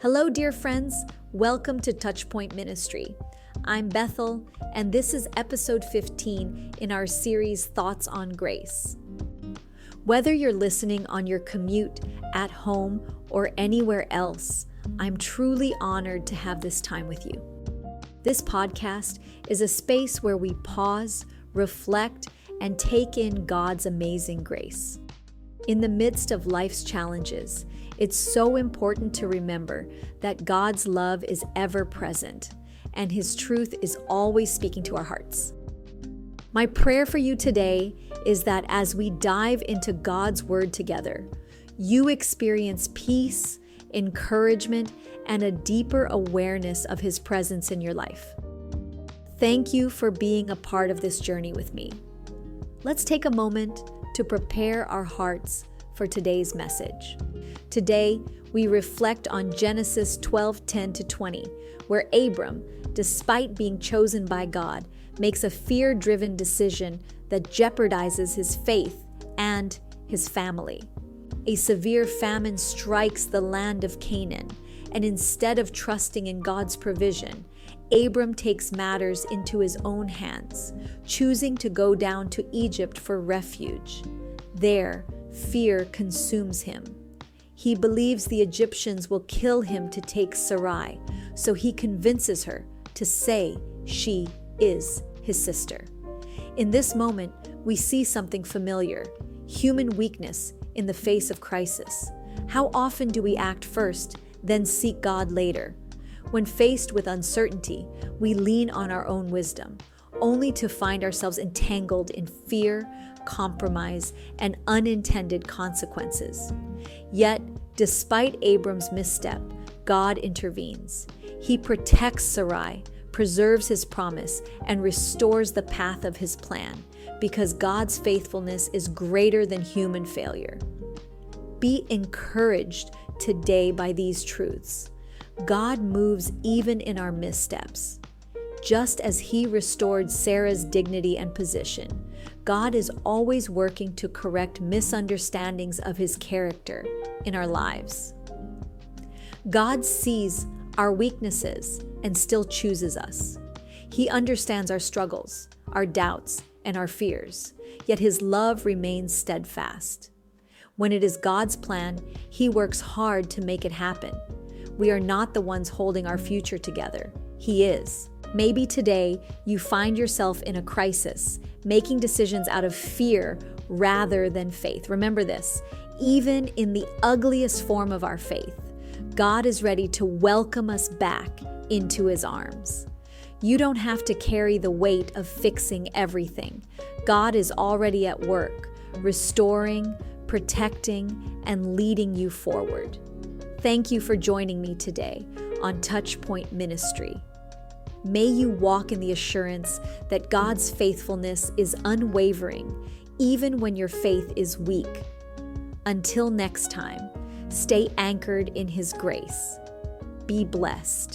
Hello, dear friends. Welcome to Touchpoint Ministry. I'm Bethel, and this is episode 15 in our series Thoughts on Grace. Whether you're listening on your commute, at home, or anywhere else, I'm truly honored to have this time with you. This podcast is a space where we pause, reflect, and take in God's amazing grace. In the midst of life's challenges, it's so important to remember that God's love is ever present and His truth is always speaking to our hearts. My prayer for you today is that as we dive into God's Word together, you experience peace, encouragement, and a deeper awareness of His presence in your life. Thank you for being a part of this journey with me. Let's take a moment to prepare our hearts for today's message. Today, we reflect on Genesis 12:10-20, where Abram, despite being chosen by God, makes a fear-driven decision that jeopardizes his faith and his family. A severe famine strikes the land of Canaan, and instead of trusting in God's provision, Abram takes matters into his own hands, choosing to go down to Egypt for refuge. There, fear consumes him. He believes the Egyptians will kill him to take Sarai, so he convinces her to say she is his sister. In this moment, we see something familiar: human weakness in the face of crisis. How often do we act first, then seek God later? When faced with uncertainty, we lean on our own wisdom, only to find ourselves entangled in fear, compromise, and unintended consequences. Yet, despite Abram's misstep, God intervenes. He protects Sarai, preserves his promise, and restores the path of his plan, because God's faithfulness is greater than human failure. Be encouraged today by these truths. God moves even in our missteps. Just as He restored Sarah's dignity and position, God is always working to correct misunderstandings of His character in our lives. God sees our weaknesses and still chooses us. He understands our struggles, our doubts, and our fears, yet His love remains steadfast. When it is God's plan, He works hard to make it happen. We are not the ones holding our future together. He is. Maybe today you find yourself in a crisis, making decisions out of fear rather than faith. Remember this: even in the ugliest form of our faith, God is ready to welcome us back into His arms. You don't have to carry the weight of fixing everything. God is already at work, restoring, protecting, and leading you forward. Thank you for joining me today on Touchpoint Ministry. May you walk in the assurance that God's faithfulness is unwavering, even when your faith is weak. Until next time, stay anchored in His grace. Be blessed.